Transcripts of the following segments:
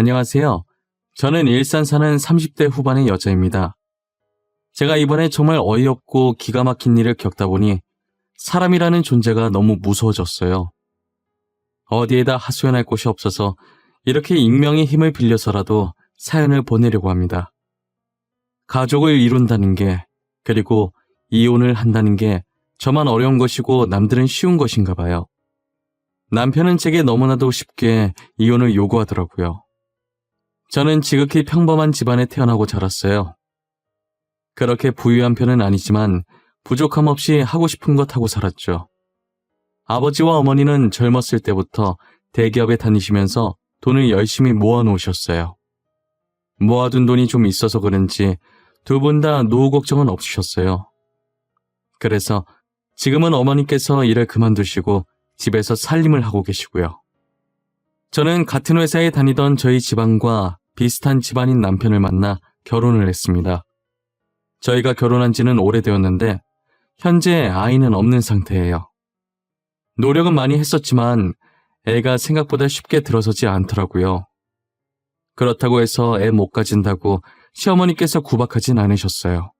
안녕하세요. 저는 일산 사는 30대 후반의 여자입니다. 제가 이번에 정말 어이없고 기가 막힌 일을 겪다 보니 사람이라는 존재가 너무 무서워졌어요. 어디에다 하소연할 곳이 없어서 이렇게 익명의 힘을 빌려서라도 사연을 보내려고 합니다. 가족을 이룬다는 게, 그리고 이혼을 한다는 게 저만 어려운 것이고 남들은 쉬운 것인가 봐요. 남편은 제게 너무나도 쉽게 이혼을 요구하더라고요. 저는 지극히 평범한 집안에 태어나고 자랐어요. 그렇게 부유한 편은 아니지만 부족함 없이 하고 싶은 것 하고 살았죠. 아버지와 어머니는 젊었을 때부터 대기업에 다니시면서 돈을 열심히 모아놓으셨어요. 모아둔 돈이 좀 있어서 그런지 두 분 다 노후 걱정은 없으셨어요. 그래서 지금은 어머니께서 일을 그만두시고 집에서 살림을 하고 계시고요. 저는 같은 회사에 다니던 저희 집안과 비슷한 집안인 남편을 만나 결혼을 했습니다. 저희가 결혼한 지는 오래되었는데 현재 아이는 없는 상태예요. 노력은 많이 했었지만 애가 생각보다 쉽게 들어서지 않더라고요. 그렇다고 해서 애 못 가진다고 시어머니께서 구박하진 않으셨어요.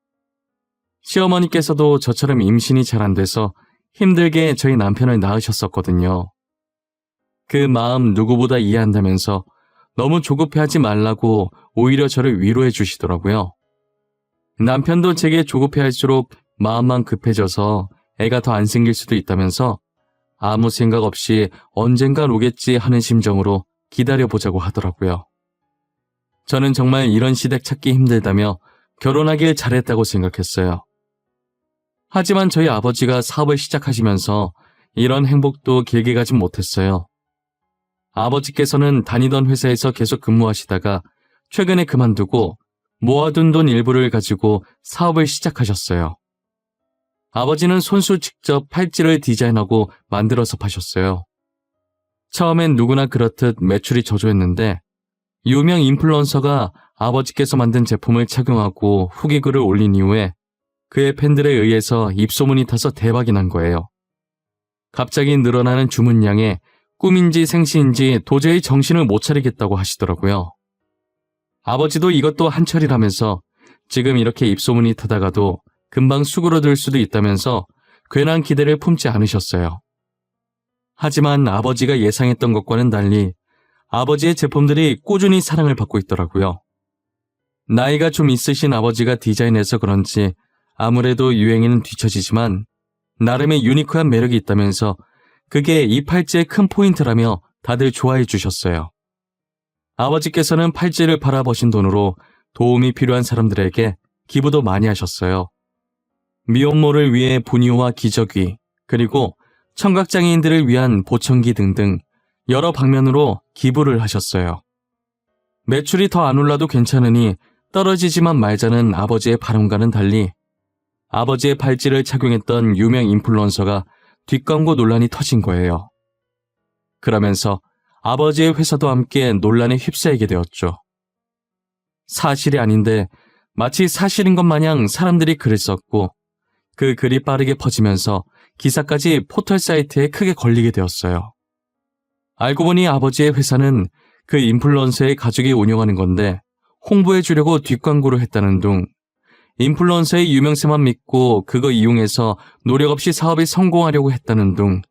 시어머니께서도 저처럼 임신이 잘 안 돼서 힘들게 저희 남편을 낳으셨었거든요. 그 마음 누구보다 이해한다면서 너무 조급해하지 말라고 오히려 저를 위로해 주시더라고요. 남편도 제게 조급해할수록 마음만 급해져서 애가 더 안 생길 수도 있다면서 아무 생각 없이 언젠간 오겠지 하는 심정으로 기다려보자고 하더라고요. 저는 정말 이런 시댁 찾기 힘들다며 결혼하길 잘했다고 생각했어요. 하지만 저희 아버지가 사업을 시작하시면서 이런 행복도 길게 가진 못했어요. 아버지께서는 다니던 회사에서 계속 근무하시다가 최근에 그만두고 모아둔 돈 일부를 가지고 사업을 시작하셨어요. 아버지는 손수 직접 팔찌를 디자인하고 만들어서 파셨어요. 처음엔 누구나 그렇듯 매출이 저조했는데 유명 인플루언서가 아버지께서 만든 제품을 착용하고 후기 글을 올린 이후에 그의 팬들에 의해서 입소문이 타서 대박이 난 거예요. 갑자기 늘어나는 주문량에 꿈인지 생시인지 도저히 정신을 못 차리겠다고 하시더라고요. 아버지도 이것도 한철이라면서 지금 이렇게 입소문이 타다가도 금방 수그러들 수도 있다면서 괜한 기대를 품지 않으셨어요. 하지만 아버지가 예상했던 것과는 달리 아버지의 제품들이 꾸준히 사랑을 받고 있더라고요. 나이가 좀 있으신 아버지가 디자인해서 그런지 아무래도 유행에는 뒤처지지만 나름의 유니크한 매력이 있다면서 그게 이 팔찌의 큰 포인트라며 다들 좋아해 주셨어요. 아버지께서는 팔찌를 팔아 버신 돈으로 도움이 필요한 사람들에게 기부도 많이 하셨어요. 미혼모를 위해 분유와 기저귀, 그리고 청각장애인들을 위한 보청기 등등 여러 방면으로 기부를 하셨어요. 매출이 더 안 올라도 괜찮으니 떨어지지만 말자는 아버지의 바람과는 달리 아버지의 팔찌를 착용했던 유명 인플루언서가 뒷광고 논란이 터진 거예요. 그러면서 아버지의 회사도 함께 논란에 휩싸이게 되었죠. 사실이 아닌데 마치 사실인 것 마냥 사람들이 글을 썼고 그 글이 빠르게 퍼지면서 기사까지 포털 사이트에 크게 걸리게 되었어요. 알고 보니 아버지의 회사는 그 인플루언서의 가족이 운영하는 건데 홍보해 주려고 뒷광고를 했다는 둥, 인플루언서의 유명세만 믿고 그거 이용해서 노력 없이 사업에 성공하려고 했다는 둥,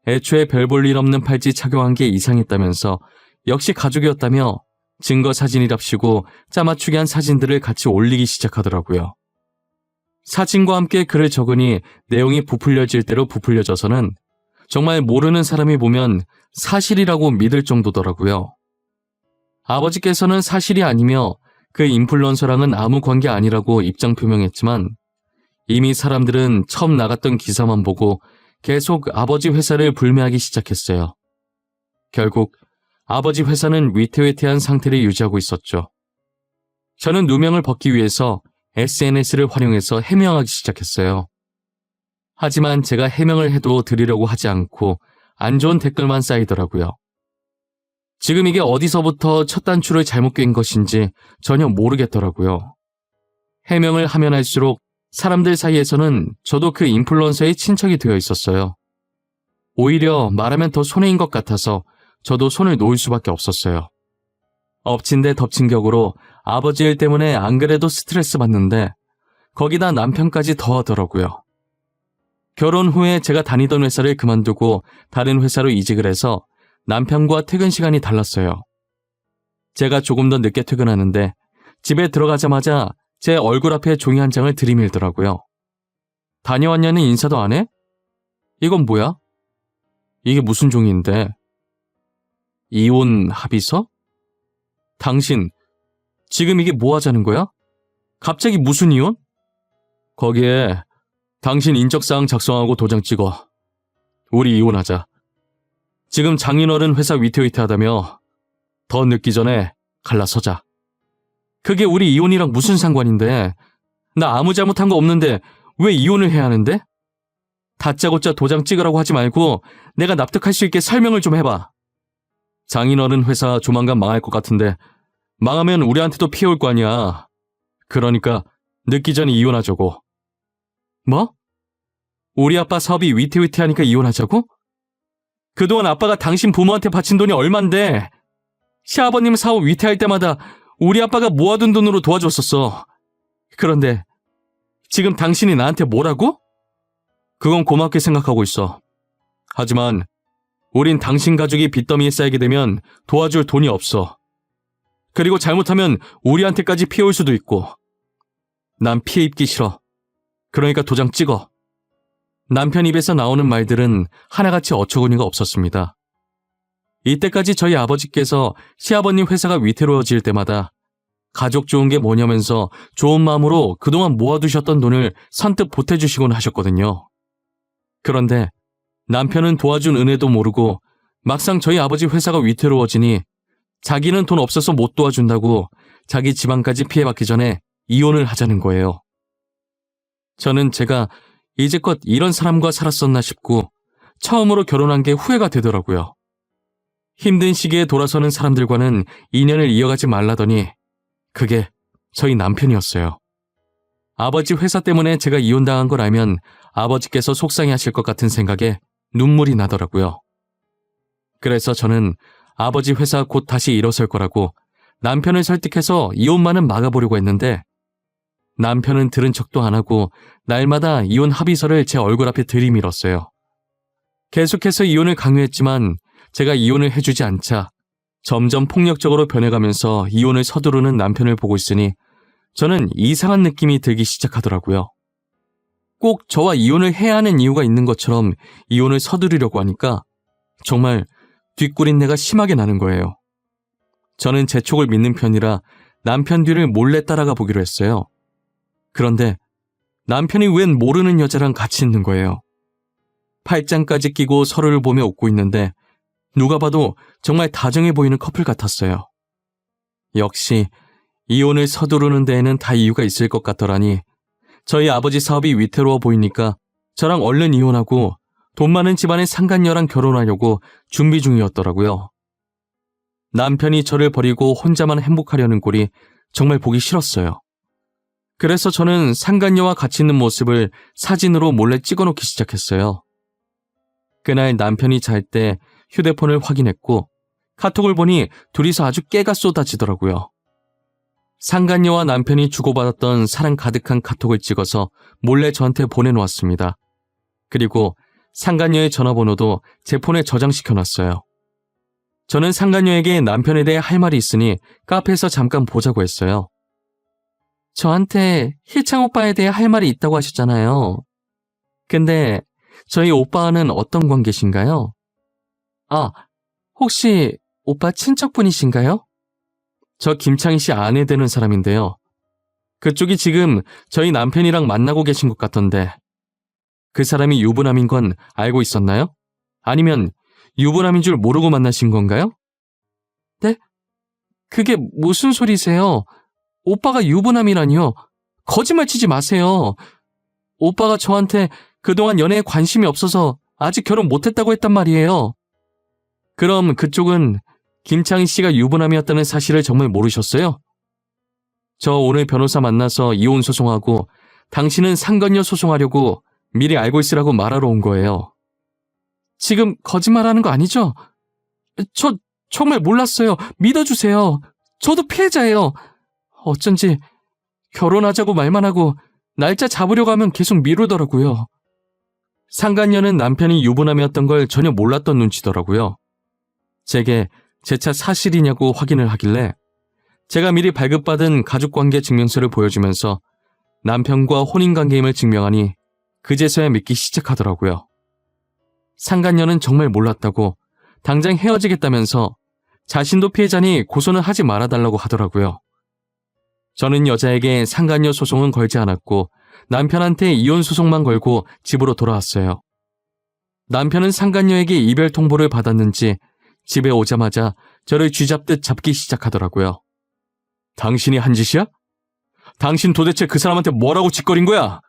애초에 별 볼 일 없는 팔찌 착용한 게 이상했다면서 역시 가족이었다며 증거 사진이랍시고 짜맞추게 한 사진들을 같이 올리기 시작하더라고요. 사진과 함께 글을 적으니 내용이 부풀려질 대로 부풀려져서는 정말 모르는 사람이 보면 사실이라고 믿을 정도더라고요. 아버지께서는 사실이 아니며 그 인플루언서랑은 아무 관계 아니라고 입장 표명했지만 이미 사람들은 처음 나갔던 기사만 보고 계속 아버지 회사를 불매하기 시작했어요. 결국 아버지 회사는 위태위태한 상태를 유지하고 있었죠. 저는 누명을 벗기 위해서 SNS를 활용해서 해명하기 시작했어요. 하지만 제가 해명을 해도 들으려고 하지 않고 안 좋은 댓글만 쌓이더라고요. 지금 이게 어디서부터 첫 단추를 잘못 꿰인 것인지 전혀 모르겠더라고요. 해명을 하면 할수록 사람들 사이에서는 저도 그 인플루언서의 친척이 되어 있었어요. 오히려 말하면 더 손해인 것 같아서 저도 손을 놓을 수밖에 없었어요. 엎친 데 덮친 격으로 아버지 일 때문에 안 그래도 스트레스 받는데 거기다 남편까지 더하더라고요. 결혼 후에 제가 다니던 회사를 그만두고 다른 회사로 이직을 해서 남편과 퇴근 시간이 달랐어요. 제가 조금 더 늦게 퇴근하는데 집에 들어가자마자 제 얼굴 앞에 종이 한 장을 들이밀더라고요. 다녀왔냐는 인사도 안 해? 이건 뭐야? 이게 무슨 종이인데? 이혼 합의서? 당신, 지금 이게 뭐 하자는 거야? 갑자기 무슨 이혼? 거기에 당신 인적사항 작성하고 도장 찍어. 우리 이혼하자. 지금 장인어른 회사 위태위태하다며 더 늦기 전에 갈라서자. 그게 우리 이혼이랑 무슨 상관인데? 나 아무 잘못한 거 없는데 왜 이혼을 해야 하는데? 다짜고짜 도장 찍으라고 하지 말고 내가 납득할 수 있게 설명을 좀 해봐. 장인어른 회사 조만간 망할 것 같은데 망하면 우리한테도 피해 올 거 아니야. 그러니까 늦기 전에 이혼하자고. 뭐? 우리 아빠 사업이 위태위태하니까 이혼하자고? 그동안 아빠가 당신 부모한테 바친 돈이 얼만데 시아버님 사업 위태할 때마다 우리 아빠가 모아둔 돈으로 도와줬었어. 그런데 지금 당신이 나한테 뭐라고? 그건 고맙게 생각하고 있어. 하지만 우린 당신 가족이 빚더미에 쌓이게 되면 도와줄 돈이 없어. 그리고 잘못하면 우리한테까지 피해 올 수도 있고. 난 피해 입기 싫어. 그러니까 도장 찍어. 남편 입에서 나오는 말들은 하나같이 어처구니가 없었습니다. 이때까지 저희 아버지께서 시아버님 회사가 위태로워질 때마다 가족 좋은 게 뭐냐면서 좋은 마음으로 그동안 모아두셨던 돈을 선뜻 보태주시곤 하셨거든요. 그런데 남편은 도와준 은혜도 모르고 막상 저희 아버지 회사가 위태로워지니 자기는 돈 없어서 못 도와준다고 자기 집안까지 피해받기 전에 이혼을 하자는 거예요. 저는 제가 이제껏 이런 사람과 살았었나 싶고 처음으로 결혼한 게 후회가 되더라고요. 힘든 시기에 돌아서는 사람들과는 인연을 이어가지 말라더니 그게 저희 남편이었어요. 아버지 회사 때문에 제가 이혼당한 걸 알면 아버지께서 속상해하실 것 같은 생각에 눈물이 나더라고요. 그래서 저는 아버지 회사 곧 다시 일어설 거라고 남편을 설득해서 이혼만은 막아보려고 했는데 남편은 들은 척도 안 하고 날마다 이혼 합의서를 제 얼굴 앞에 들이밀었어요. 계속해서 이혼을 강요했지만 제가 이혼을 해주지 않자 점점 폭력적으로 변해가면서 이혼을 서두르는 남편을 보고 있으니 저는 이상한 느낌이 들기 시작하더라고요. 꼭 저와 이혼을 해야 하는 이유가 있는 것처럼 이혼을 서두르려고 하니까 정말 뒷구린내가 심하게 나는 거예요. 저는 제 촉을 믿는 편이라 남편 뒤를 몰래 따라가 보기로 했어요. 그런데 남편이 웬 모르는 여자랑 같이 있는 거예요. 팔짱까지 끼고 서로를 보며 웃고 있는데 누가 봐도 정말 다정해 보이는 커플 같았어요. 역시 이혼을 서두르는 데에는 다 이유가 있을 것 같더라니 저희 아버지 사업이 위태로워 보이니까 저랑 얼른 이혼하고 돈 많은 집안의 상간녀랑 결혼하려고 준비 중이었더라고요. 남편이 저를 버리고 혼자만 행복하려는 꼴이 정말 보기 싫었어요. 그래서 저는 상간녀와 같이 있는 모습을 사진으로 몰래 찍어놓기 시작했어요. 그날 남편이 잘 때 휴대폰을 확인했고 카톡을 보니 둘이서 아주 깨가 쏟아지더라고요. 상간녀와 남편이 주고받았던 사랑 가득한 카톡을 찍어서 몰래 저한테 보내놓았습니다. 그리고 상간녀의 전화번호도 제 폰에 저장시켜놨어요. 저는 상간녀에게 남편에 대해 할 말이 있으니 카페에서 잠깐 보자고 했어요. 저한테 희창 오빠에 대해 할 말이 있다고 하셨잖아요. 근데 저희 오빠와는 어떤 관계신가요? 아, 혹시 오빠 친척분이신가요? 저 김창희 씨 아내 되는 사람인데요. 그쪽이 지금 저희 남편이랑 만나고 계신 것 같던데 그 사람이 유부남인 건 알고 있었나요? 아니면 유부남인 줄 모르고 만나신 건가요? 네? 그게 무슨 소리세요? 오빠가 유부남이라니요. 거짓말 치지 마세요. 오빠가 저한테 그동안 연애에 관심이 없어서 아직 결혼 못했다고 했단 말이에요. 그럼 그쪽은 김창희 씨가 유부남이었다는 사실을 정말 모르셨어요? 저 오늘 변호사 만나서 이혼 소송하고 당신은 상간녀 소송하려고 미리 알고 있으라고 말하러 온 거예요. 지금 거짓말하는 거 아니죠? 저 정말 몰랐어요. 믿어주세요. 저도 피해자예요. 어쩐지 결혼하자고 말만 하고 날짜 잡으려고 하면 계속 미루더라고요. 상간녀는 남편이 유부남이었던 걸 전혀 몰랐던 눈치더라고요. 제게 제 차 사실이냐고 확인을 하길래 제가 미리 발급받은 가족관계 증명서를 보여주면서 남편과 혼인관계임을 증명하니 그제서야 믿기 시작하더라고요. 상간녀는 정말 몰랐다고 당장 헤어지겠다면서 자신도 피해자니 고소는 하지 말아달라고 하더라고요. 저는 여자에게 상간녀 소송은 걸지 않았고 남편한테 이혼 소송만 걸고 집으로 돌아왔어요. 남편은 상간녀에게 이별 통보를 받았는지 집에 오자마자 저를 쥐잡듯 잡기 시작하더라고요. 당신이 한 짓이야? 당신 도대체 그 사람한테 뭐라고 짓거린 거야?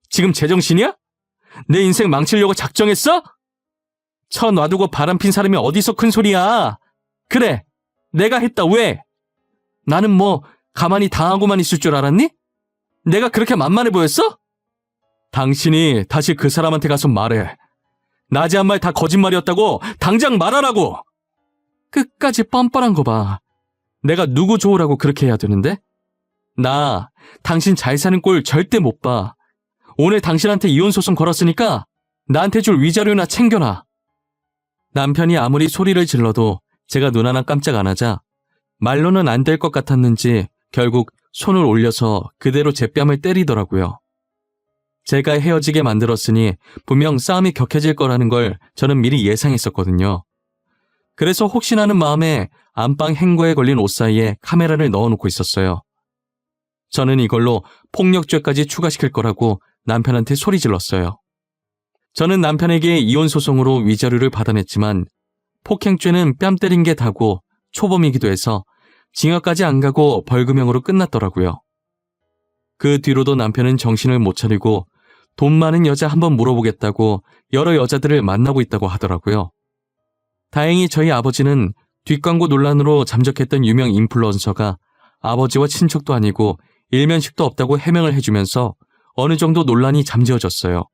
지금 제정신이야? 내 인생 망치려고 작정했어? 쳐 놔두고 바람핀 사람이 어디서 큰 소리야? 그래, 내가 했다. 왜? 나는 뭐 가만히 당하고만 있을 줄 알았니? 내가 그렇게 만만해 보였어? 당신이 다시 그 사람한테 가서 말해. 나지한 말 다 거짓말이었다고 당장 말하라고! 끝까지 뻔뻔한 거 봐. 내가 누구 좋으라고 그렇게 해야 되는데? 나 당신 잘 사는 꼴 절대 못 봐. 오늘 당신한테 이혼 소송 걸었으니까 나한테 줄 위자료나 챙겨놔. 남편이 아무리 소리를 질러도 제가 눈 하나 깜짝 안 하자 말로는 안 될 것 같았는지 결국 손을 올려서 그대로 제 뺨을 때리더라고요. 제가 헤어지게 만들었으니 분명 싸움이 격해질 거라는 걸 저는 미리 예상했었거든요. 그래서 혹시나 하는 마음에 안방 행거에 걸린 옷 사이에 카메라를 넣어놓고 있었어요. 저는 이걸로 폭력죄까지 추가시킬 거라고 남편한테 소리 질렀어요. 저는 남편에게 이혼 소송으로 위자료를 받아냈지만 폭행죄는 뺨 때린 게 다고 초범이기도 해서 징역까지 안 가고 벌금형으로 끝났더라고요. 그 뒤로도 남편은 정신을 못 차리고 돈 많은 여자 한번 물어보겠다고 여러 여자들을 만나고 있다고 하더라고요. 다행히 저희 아버지는 뒷광고 논란으로 잠적했던 유명 인플루언서가 아버지와 친척도 아니고 일면식도 없다고 해명을 해주면서 어느 정도 논란이 잠재워졌어요.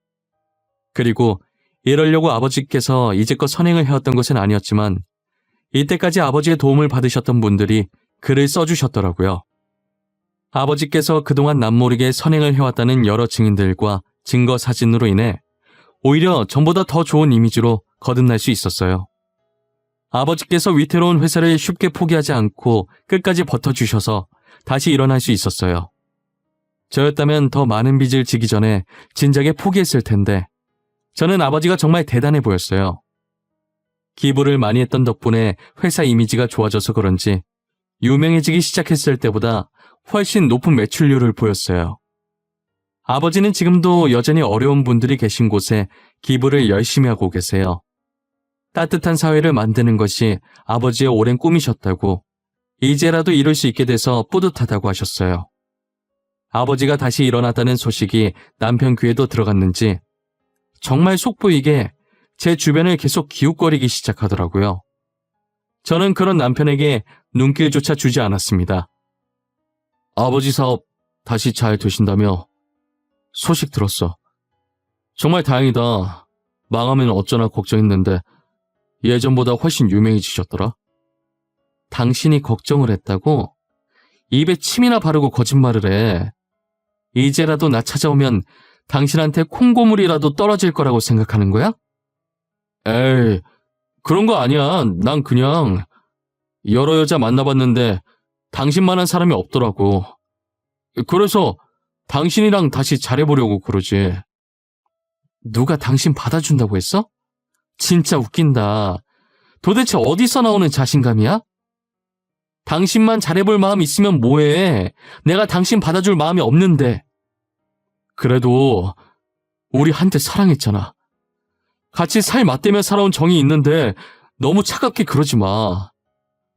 그리고 이러려고 아버지께서 이제껏 선행을 해왔던 것은 아니었지만 이때까지 아버지의 도움을 받으셨던 분들이 글을 써주셨더라고요. 아버지께서 그동안 남모르게 선행을 해왔다는 여러 증인들과 증거 사진으로 인해 오히려 전보다 더 좋은 이미지로 거듭날 수 있었어요. 아버지께서 위태로운 회사를 쉽게 포기하지 않고 끝까지 버텨주셔서 다시 일어날 수 있었어요. 저였다면 더 많은 빚을 지기 전에 진작에 포기했을 텐데 저는 아버지가 정말 대단해 보였어요. 기부를 많이 했던 덕분에 회사 이미지가 좋아져서 그런지 유명해지기 시작했을 때보다 훨씬 높은 매출률을 보였어요. 아버지는 지금도 여전히 어려운 분들이 계신 곳에 기부를 열심히 하고 계세요. 따뜻한 사회를 만드는 것이 아버지의 오랜 꿈이셨다고 이제라도 이룰 수 있게 돼서 뿌듯하다고 하셨어요. 아버지가 다시 일어났다는 소식이 남편 귀에도 들어갔는지 정말 속보이게 제 주변을 계속 기웃거리기 시작하더라고요. 저는 그런 남편에게 눈길조차 주지 않았습니다. 아버지 사업 다시 잘 되신다며? 소식 들었어. 정말 다행이다. 망하면 어쩌나 걱정했는데 예전보다 훨씬 유명해지셨더라. 당신이 걱정을 했다고? 입에 침이나 바르고 거짓말을 해. 이제라도 나 찾아오면 당신한테 콩고물이라도 떨어질 거라고 생각하는 거야? 에이, 그런 거 아니야. 난 그냥 여러 여자 만나봤는데 당신만한 사람이 없더라고. 그래서 당신이랑 다시 잘해보려고 그러지. 누가 당신 받아준다고 했어? 진짜 웃긴다. 도대체 어디서 나오는 자신감이야? 당신만 잘해볼 마음 있으면 뭐해. 내가 당신 받아줄 마음이 없는데. 그래도 우리 한때 사랑했잖아. 같이 살 맞대며 살아온 정이 있는데 너무 차갑게 그러지 마.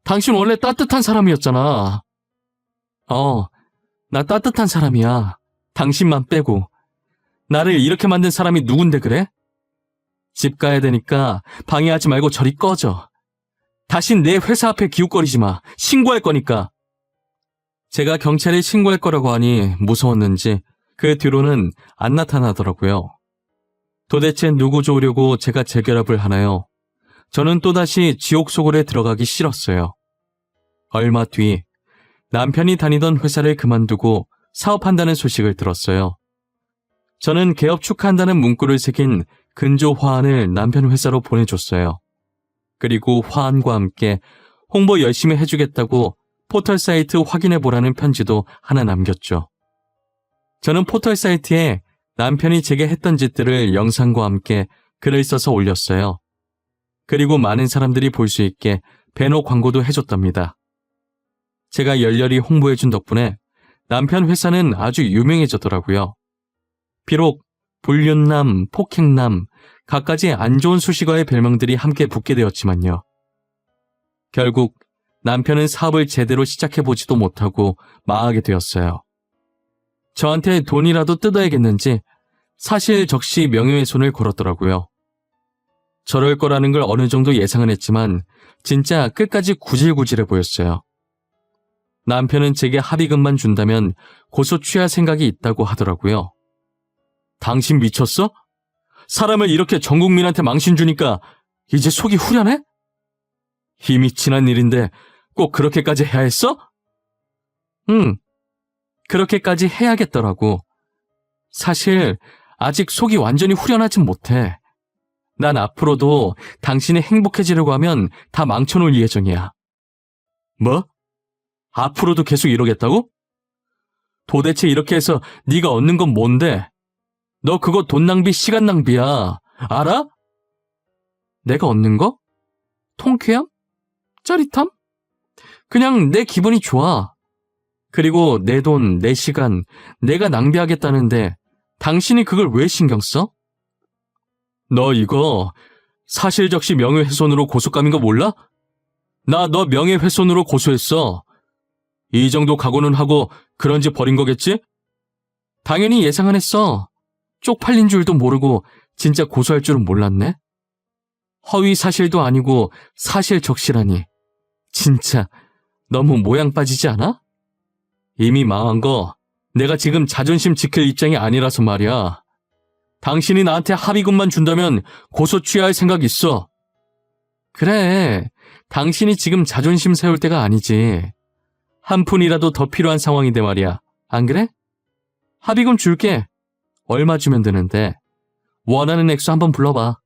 당신 원래 따뜻한 사람이었잖아. 나 따뜻한 사람이야. 당신만 빼고. 나를 이렇게 만든 사람이 누군데 그래? 집 가야 되니까 방해하지 말고 저리 꺼져. 다신 내 회사 앞에 기웃거리지 마. 신고할 거니까. 제가 경찰에 신고할 거라고 하니 무서웠는지 그 뒤로는 안 나타나더라고요. 도대체 누구 좋으려고 제가 재결합을 하나요? 저는 또다시 지옥 속으로 들어가기 싫었어요. 얼마 뒤 남편이 다니던 회사를 그만두고 사업한다는 소식을 들었어요. 저는 개업 축하한다는 문구를 새긴 근조 화환을 남편 회사로 보내줬어요. 그리고 화환과 함께 홍보 열심히 해주겠다고 포털 사이트 확인해보라는 편지도 하나 남겼죠. 저는 포털 사이트에 남편이 제게 했던 짓들을 영상과 함께 글을 써서 올렸어요. 그리고 많은 사람들이 볼 수 있게 배너 광고도 해줬답니다. 제가 열렬히 홍보해준 덕분에 남편 회사는 아주 유명해졌더라고요. 비록 불륜남, 폭행남, 갖가지 안 좋은 수식어의 별명들이 함께 붙게 되었지만요. 결국 남편은 사업을 제대로 시작해보지도 못하고 망하게 되었어요. 저한테 돈이라도 뜯어야겠는지 사실 적시 명예훼손을 걸었더라고요. 저럴 거라는 걸 어느 정도 예상은 했지만 진짜 끝까지 구질구질해 보였어요. 남편은 제게 합의금만 준다면 고소 취할 생각이 있다고 하더라고요. 당신 미쳤어? 사람을 이렇게 전 국민한테 망신 주니까 이제 속이 후련해? 이미 지난 일인데 꼭 그렇게까지 해야 했어? 응, 그렇게까지 해야겠더라고. 사실 아직 속이 완전히 후련하진 못해. 난 앞으로도 당신이 행복해지려고 하면 다 망쳐놓을 예정이야. 뭐? 앞으로도 계속 이러겠다고? 도대체 이렇게 해서 네가 얻는 건 뭔데? 너 그거 돈 낭비, 시간 낭비야. 알아? 내가 얻는 거? 통쾌함? 짜릿함? 그냥 내 기분이 좋아. 그리고 내 돈, 내 시간, 내가 낭비하겠다는데 당신이 그걸 왜 신경 써? 너 이거 사실 적시 명예훼손으로 고소감인 거 몰라? 나 너 명예훼손으로 고소했어. 이 정도 각오는 하고 그런지 버린 거겠지? 당연히 예상은 했어. 쪽팔린 줄도 모르고 진짜 고소할 줄은 몰랐네. 허위 사실도 아니고 사실 적시라니. 진짜 너무 모양 빠지지 않아? 이미 망한 거 내가 지금 자존심 지킬 입장이 아니라서 말이야. 당신이 나한테 합의금만 준다면 고소 취할 생각 있어. 그래, 당신이 지금 자존심 세울 때가 아니지. 한 푼이라도 더 필요한 상황인데 말이야. 안 그래? 합의금 줄게. 얼마 주면 되는데 원하는 액수 한번 불러봐.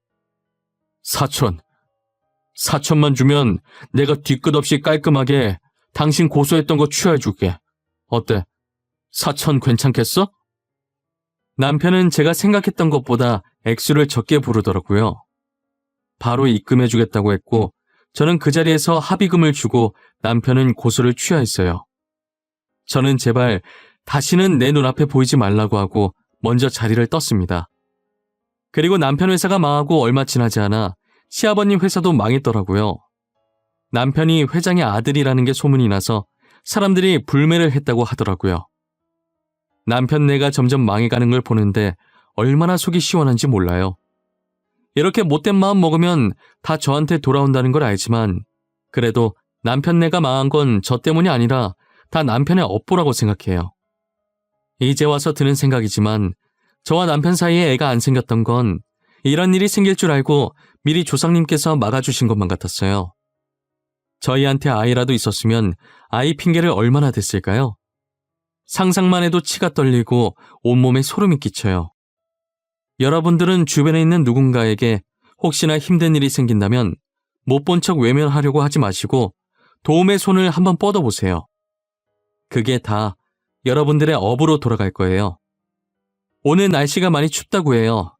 4천만 주면 내가 뒤끝 없이 깔끔하게 당신 고소했던 거 취하해줄게. 어때? 4천 괜찮겠어? 남편은 제가 생각했던 것보다 액수를 적게 부르더라고요. 바로 입금해주겠다고 했고 저는 그 자리에서 합의금을 주고 남편은 고소를 취하했어요. 저는 제발 다시는 내 눈앞에 보이지 말라고 하고 먼저 자리를 떴습니다. 그리고 남편 회사가 망하고 얼마 지나지 않아 시아버님 회사도 망했더라고요. 남편이 회장의 아들이라는 게 소문이 나서 사람들이 불매를 했다고 하더라고요. 남편네가 점점 망해가는 걸 보는데 얼마나 속이 시원한지 몰라요. 이렇게 못된 마음 먹으면 다 저한테 돌아온다는 걸 알지만 그래도 남편네가 망한 건 저 때문이 아니라 다 남편의 업보라고 생각해요. 이제 와서 드는 생각이지만 저와 남편 사이에 애가 안 생겼던 건 이런 일이 생길 줄 알고 미리 조상님께서 막아주신 것만 같았어요. 저희한테 아이라도 있었으면 아이 핑계를 얼마나 댔을까요? 상상만 해도 치가 떨리고 온몸에 소름이 끼쳐요. 여러분들은 주변에 있는 누군가에게 혹시나 힘든 일이 생긴다면 못 본 척 외면하려고 하지 마시고 도움의 손을 한번 뻗어보세요. 그게 다 여러분들의 업으로 돌아갈 거예요. 오늘 날씨가 많이 춥다고 해요.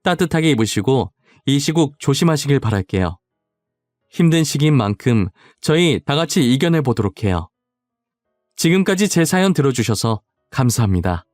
따뜻하게 입으시고 이 시국 조심하시길 바랄게요. 힘든 시기인 만큼 저희 다 같이 이겨내보도록 해요. 지금까지 제 사연 들어주셔서 감사합니다.